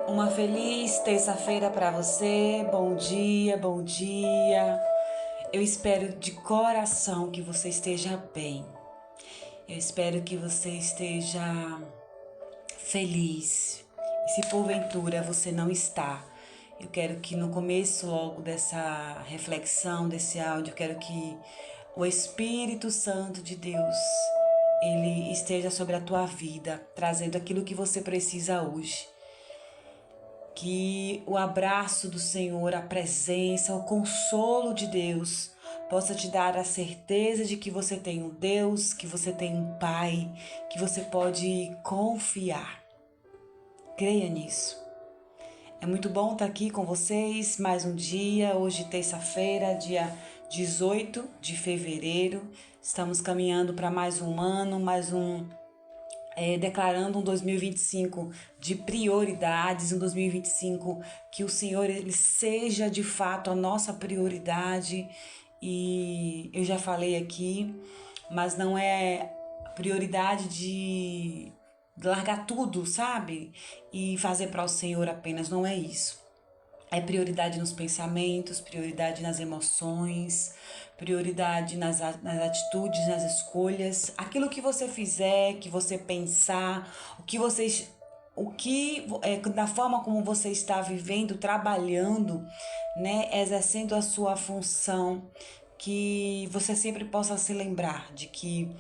Uma feliz terça-feira para você. Bom dia, bom dia. Eu espero de coração que você esteja bem. Eu espero que você esteja feliz. E se porventura você não está, eu quero que no começo logo dessa reflexão, desse áudio, eu quero que o Espírito Santo de Deus, ele esteja sobre a tua vida, trazendo aquilo que você precisa hoje. Que o abraço do Senhor, a presença, o consolo de Deus possa te dar a certeza de que você tem um Deus, que você tem um Pai, que você pode confiar. Creia nisso. É muito bom estar aqui com vocês mais um dia, hoje terça-feira, dia 18 de fevereiro. Estamos caminhando para mais um ano, declarando um 2025 de prioridades, um 2025 que o Senhor ele seja de fato a nossa prioridade. E eu já falei aqui, mas não é prioridade de largar tudo, sabe? E fazer para o Senhor apenas, não é isso. É prioridade nos pensamentos, prioridade nas emoções, prioridade nas atitudes, nas escolhas. Aquilo que você fizer, que você pensar, da forma como você está vivendo, trabalhando, né, exercendo a sua função, que você sempre possa se lembrar de que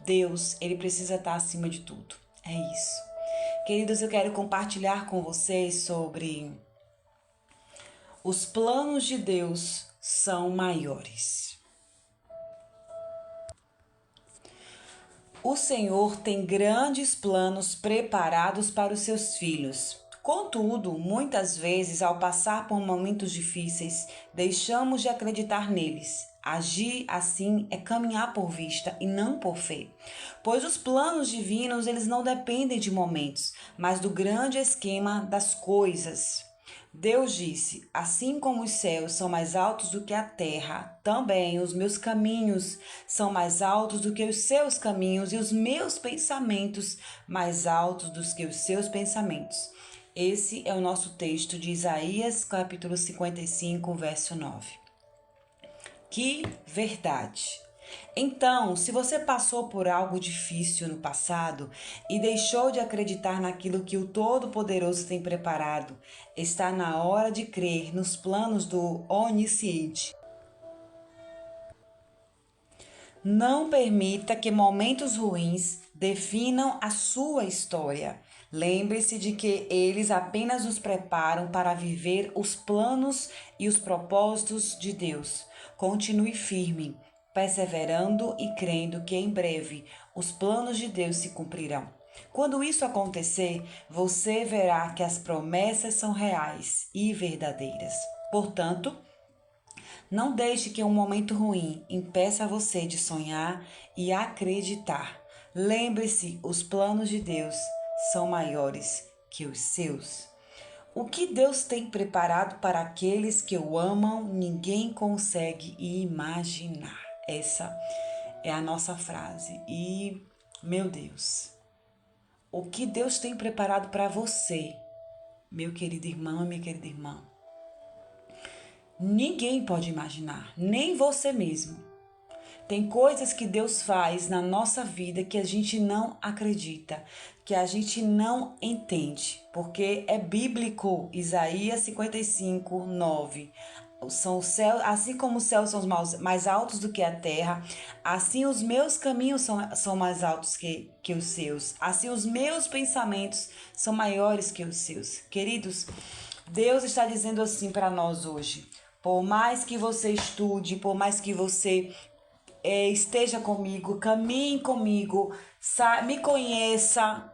Deus, ele precisa estar acima de tudo. É isso. Queridos, eu quero compartilhar com vocês sobre os planos de Deus são maiores. O Senhor tem grandes planos preparados para os seus filhos. Contudo, muitas vezes, ao passar por momentos difíceis, deixamos de acreditar neles. Agir assim é caminhar por vista e não por fé, pois os planos divinos eles não dependem de momentos, mas do grande esquema das coisas. Deus disse: assim como os céus são mais altos do que a terra, também os meus caminhos são mais altos do que os seus caminhos, e os meus pensamentos mais altos do que os seus pensamentos. Esse é o nosso texto de Isaías, capítulo 55, verso 9. Que verdade! Então, se você passou por algo difícil no passado e deixou de acreditar naquilo que o Todo-Poderoso tem preparado, está na hora de crer nos planos do Onisciente. Não permita que momentos ruins definam a sua história. Lembre-se de que eles apenas nos preparam para viver os planos e os propósitos de Deus. Continue firme, perseverando e crendo que em breve os planos de Deus se cumprirão. Quando isso acontecer, você verá que as promessas são reais e verdadeiras. Portanto, não deixe que um momento ruim impeça você de sonhar e acreditar. Lembre-se, os planos de Deus são maiores que os seus. O que Deus tem preparado para aqueles que o amam, ninguém consegue imaginar. Essa é a nossa frase. E, meu Deus, o que Deus tem preparado para você, meu querido irmão e minha querida irmã, ninguém pode imaginar, nem você mesmo. Tem coisas que Deus faz na nossa vida que a gente não acredita, que a gente não entende, porque é bíblico. Isaías 55, 9. São os céus, assim como os céus são mais altos do que a terra, assim os meus caminhos são mais altos que os seus. Assim os meus pensamentos são maiores que os seus. Queridos, Deus está dizendo assim para nós hoje. Por mais que você estude, por mais que você esteja comigo, caminhe comigo, me conheça,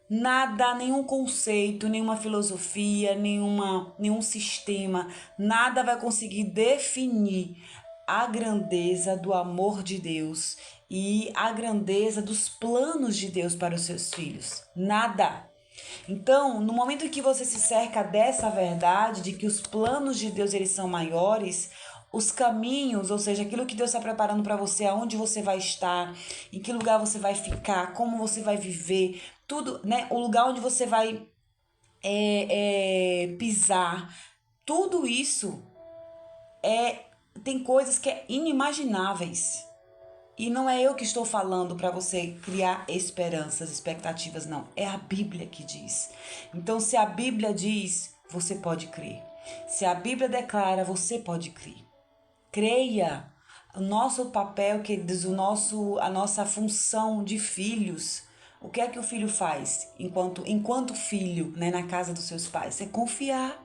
nada, nenhum conceito, nenhuma filosofia, nenhum sistema, nada vai conseguir definir a grandeza do amor de Deus e a grandeza dos planos de Deus para os seus filhos. Nada. Então, no momento em que você se cerca dessa verdade, de que os planos de Deus eles são maiores, os caminhos, ou seja, aquilo que Deus está preparando para você, aonde você vai estar, em que lugar você vai ficar, como você vai viver, tudo, né? O lugar onde você vai pisar. Tudo isso tem coisas que é inimagináveis. E não é eu que estou falando para você criar esperanças, expectativas, não. É a Bíblia que diz. Então, se a Bíblia diz, você pode crer. Se a Bíblia declara, você pode crer. Creia. O nosso papel, que diz a nossa função de filhos. O que é que o filho faz enquanto filho, né, na casa dos seus pais? É confiar.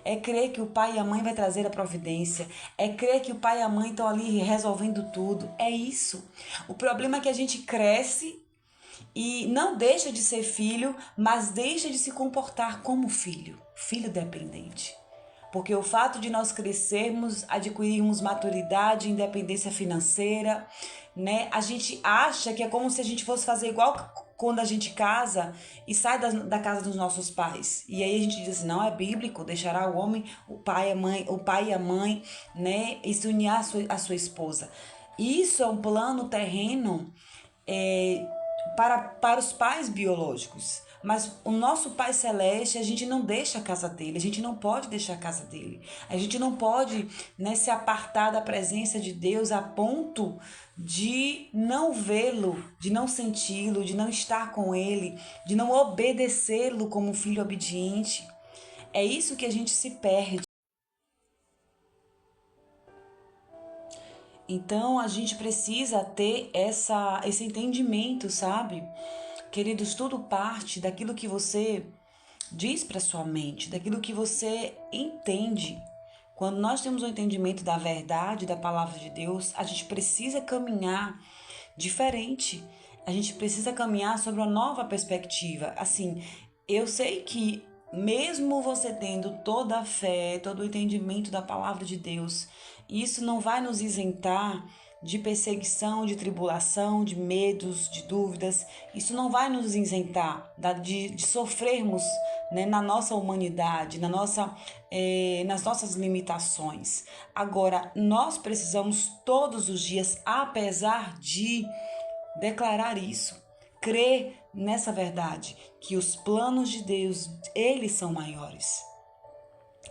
É crer que o pai e a mãe vai trazer a providência. É crer que o pai e a mãe estão ali resolvendo tudo. É isso. O problema é que a gente cresce e não deixa de ser filho, mas deixa de se comportar como filho. Filho dependente. Porque o fato de nós crescermos, adquirirmos maturidade, independência financeira, né? A gente acha que é como se a gente fosse fazer igual quando a gente casa e sai da casa dos nossos pais. E aí a gente diz assim, não, é bíblico, deixará o homem, o pai e a mãe, né? E se unir à sua esposa. Isso é um plano terreno é, para os pais biológicos. Mas o nosso Pai Celeste, a gente não deixa a casa dele, a gente não pode deixar a casa dele. A gente não pode, né, se apartar da presença de Deus a ponto de não vê-lo, de não senti-lo, de não estar com ele, de não obedecê-lo como um filho obediente. É isso que a gente se perde. Então a gente precisa ter esse entendimento, sabe? Queridos, tudo parte daquilo que você diz para sua mente, daquilo que você entende. Quando nós temos o entendimento da verdade, da palavra de Deus, a gente precisa caminhar diferente. A gente precisa caminhar sobre uma nova perspectiva. Assim, eu sei que mesmo você tendo toda a fé, todo o entendimento da palavra de Deus, isso não vai nos isentar de perseguição, de tribulação, de medos, de dúvidas. Isso não vai nos isentar de sofrermos, né, na nossa humanidade, nas nossas limitações. Agora, nós precisamos todos os dias, apesar de declarar isso, crer nessa verdade, que os planos de Deus, eles são maiores.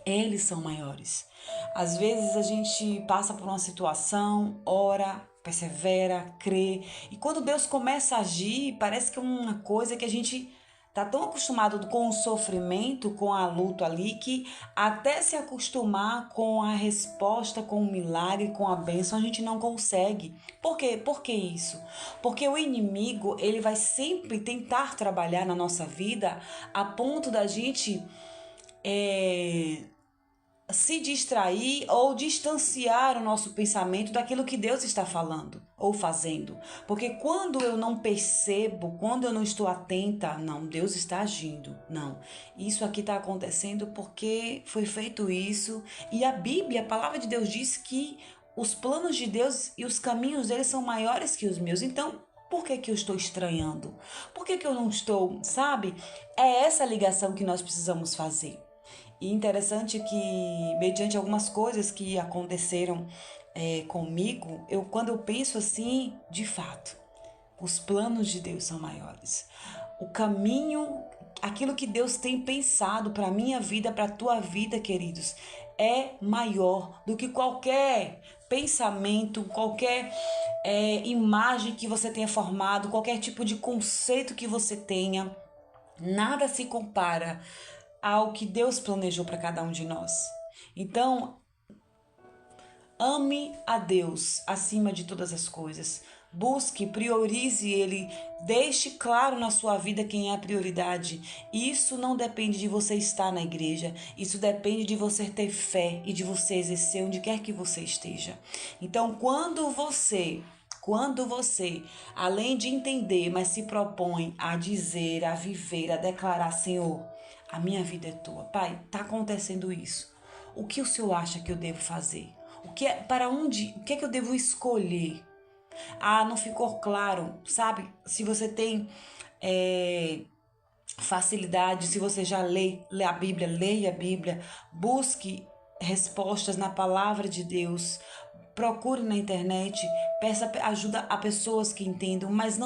Eles são maiores. Às vezes a gente passa por uma situação, ora, persevera, crê, e quando Deus começa a agir, parece que é uma coisa que a gente tá tão acostumado com o sofrimento, com a luta ali, que até se acostumar com a resposta, com o milagre, com a bênção, a gente não consegue. Por quê? Por que isso? Porque o inimigo, ele vai sempre tentar trabalhar na nossa vida a ponto da gente se distrair ou distanciar o nosso pensamento daquilo que Deus está falando ou fazendo. Porque quando eu não percebo, quando eu não estou atenta, não, Deus está agindo. Não, isso aqui está acontecendo porque foi feito isso. E a Bíblia, a palavra de Deus diz que os planos de Deus e os caminhos dele são maiores que os meus. Então, por que eu estou estranhando? Por que eu não estou, sabe? É essa ligação que nós precisamos fazer. E interessante que, mediante algumas coisas que aconteceram comigo, quando eu penso assim, de fato, os planos de Deus são maiores. O caminho, aquilo que Deus tem pensado para a minha vida, para a tua vida, queridos, é maior do que qualquer pensamento, qualquer imagem que você tenha formado, qualquer tipo de conceito que você tenha. Nada se compara ao que Deus planejou para cada um de nós. Então, ame a Deus acima de todas as coisas. Busque, priorize Ele, deixe claro na sua vida quem é a prioridade. Isso não depende de você estar na igreja, isso depende de você ter fé e de você exercer onde quer que você esteja. Então, quando você, além de entender, mas se propõe a dizer, a viver, a declarar, Senhor, a minha vida é tua. Pai, está acontecendo isso. O que o Senhor acha que eu devo fazer? O que é que eu devo escolher? Ah, não ficou claro, sabe? Se você tem facilidade, se você já lê a Bíblia, leia a Bíblia, busque respostas na palavra de Deus, procure na internet, peça ajuda a pessoas que entendam, mas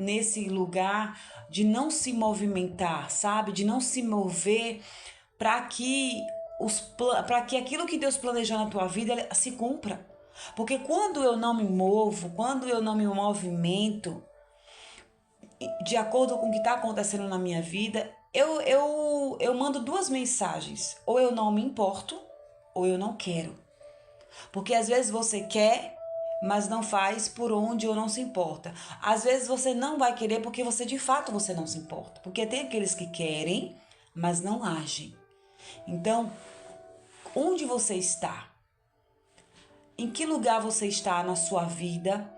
nesse lugar de não se movimentar, sabe? De não se mover para que para que aquilo que Deus planejou na tua vida se cumpra. Porque quando eu não me movo, quando eu não me movimento de acordo com o que está acontecendo na minha vida, eu mando duas mensagens. Ou eu não me importo, ou eu não quero. Porque às vezes você quer, mas não faz por onde ou não se importa. Às vezes você não vai querer porque de fato você não se importa. Porque tem aqueles que querem, mas não agem. Então, onde você está? Em que lugar você está na sua vida,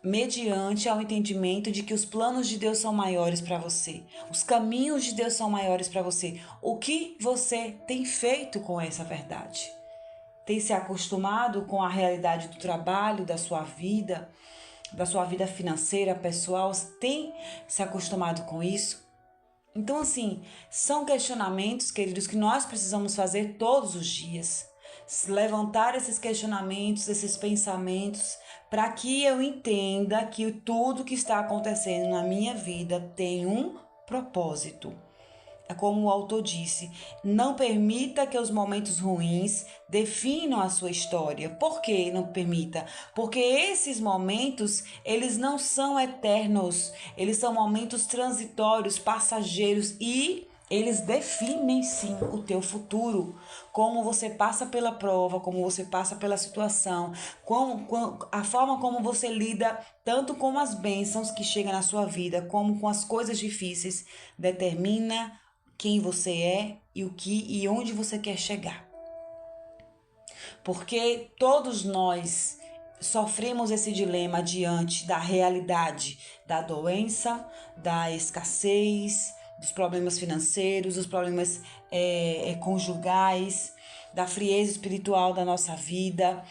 mediante ao entendimento de que os planos de Deus são maiores para você, os caminhos de Deus são maiores para você? O que você tem feito com essa verdade? Tem se acostumado com a realidade do trabalho, da sua vida financeira, pessoal? Tem se acostumado com isso? Então, assim, são questionamentos, queridos, que nós precisamos fazer todos os dias. Levantar esses questionamentos, esses pensamentos, para que eu entenda que tudo que está acontecendo na minha vida tem um propósito. É como o autor disse, não permita que os momentos ruins definam a sua história. Por que não permita? Porque esses momentos, eles não são eternos. Eles são momentos transitórios, passageiros e eles definem sim o teu futuro. Como você passa pela prova, como você passa pela situação, a forma como você lida tanto com as bênçãos que chegam na sua vida, como com as coisas difíceis, determina quem você é e onde você quer chegar. Porque todos nós sofremos esse dilema diante da realidade da doença, da escassez, dos problemas financeiros, dos problemas conjugais, da frieza espiritual da nossa vida.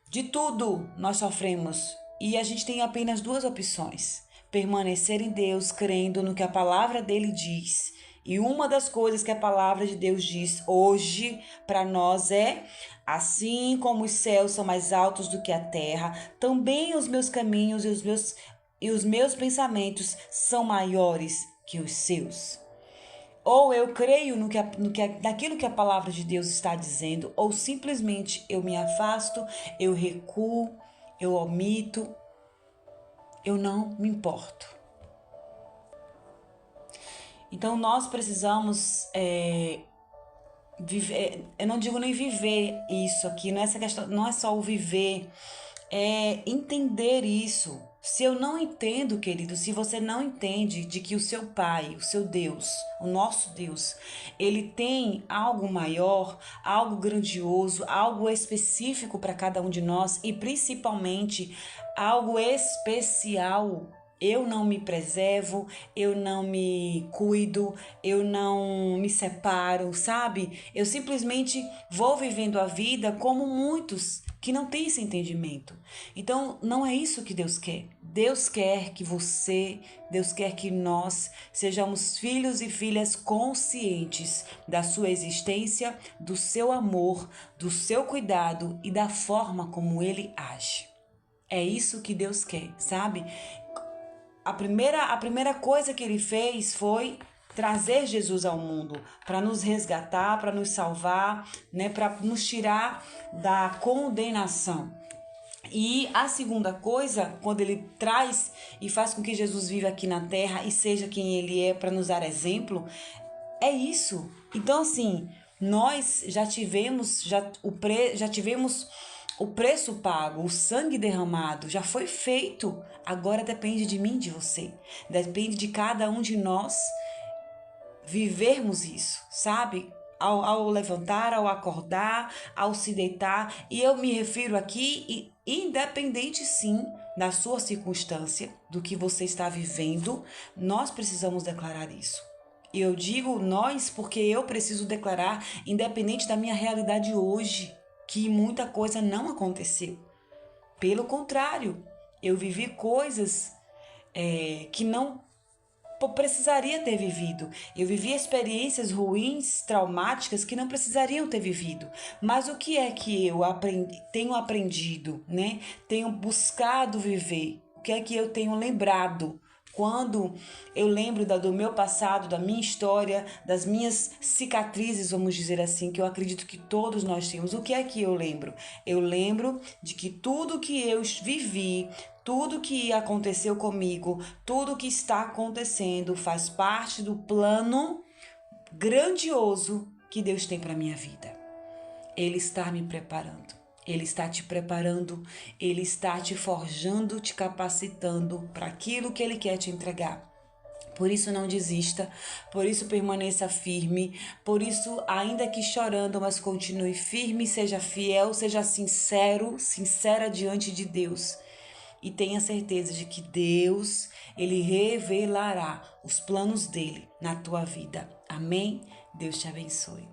De tudo nós sofremos e a gente tem apenas duas opções: permanecer em Deus, crendo no que a palavra dele diz. E uma das coisas que a palavra de Deus diz hoje para nós é: assim como os céus são mais altos do que a terra, também os meus caminhos e os meus pensamentos são maiores que os seus. Ou eu creio naquilo que a palavra de Deus está dizendo, ou simplesmente eu me afasto, eu recuo, eu omito, eu não me importo. Então nós precisamos viver, eu não digo nem viver isso aqui, não é essa questão, não é só o viver, é entender isso. Se eu não entendo, querido, se você não entende de que o seu Pai, o seu Deus, o nosso Deus, ele tem algo maior, algo grandioso, algo específico para cada um de nós e principalmente algo especial. Eu não me preservo, eu não me cuido, eu não me separo, sabe? Eu simplesmente vou vivendo a vida como muitos que não têm esse entendimento. Então, não é isso que Deus quer. Deus quer que Deus quer que nós sejamos filhos e filhas conscientes da sua existência, do seu amor, do seu cuidado e da forma como ele age. É isso que Deus quer, sabe? A primeira coisa que ele fez foi trazer Jesus ao mundo para nos resgatar, para nos salvar, né, para nos tirar da condenação. E a segunda coisa, quando ele traz e faz com que Jesus viva aqui na terra e seja quem ele é para nos dar exemplo, é isso. Então, assim, nós já tivemos o preço pago, o sangue derramado, já foi feito. Agora depende de mim, de você. Depende de cada um de nós vivermos isso, sabe? Ao levantar, ao acordar, ao se deitar. E eu me refiro aqui, independente sim da sua circunstância, do que você está vivendo, nós precisamos declarar isso. E eu digo nós porque eu preciso declarar, independente da minha realidade hoje, que muita coisa não aconteceu. Pelo contrário, eu vivi coisas que não precisaria ter vivido. Eu vivi experiências ruins, traumáticas que não precisariam ter vivido. Mas o que é que eu tenho aprendido, né? Tenho buscado viver? O que é que eu tenho lembrado Quando eu lembro do meu passado, da minha história, das minhas cicatrizes, vamos dizer assim, que eu acredito que todos nós temos, o que é que eu lembro? Eu lembro de que tudo que eu vivi, tudo que aconteceu comigo, tudo que está acontecendo faz parte do plano grandioso que Deus tem para minha vida. Ele está me preparando. Ele está te preparando, Ele está te forjando, te capacitando para aquilo que Ele quer te entregar. Por isso não desista, por isso permaneça firme, por isso ainda que chorando, mas continue firme, seja fiel, seja sincero, sincera diante de Deus. E tenha certeza de que Deus, Ele revelará os planos dele na tua vida. Amém? Deus te abençoe.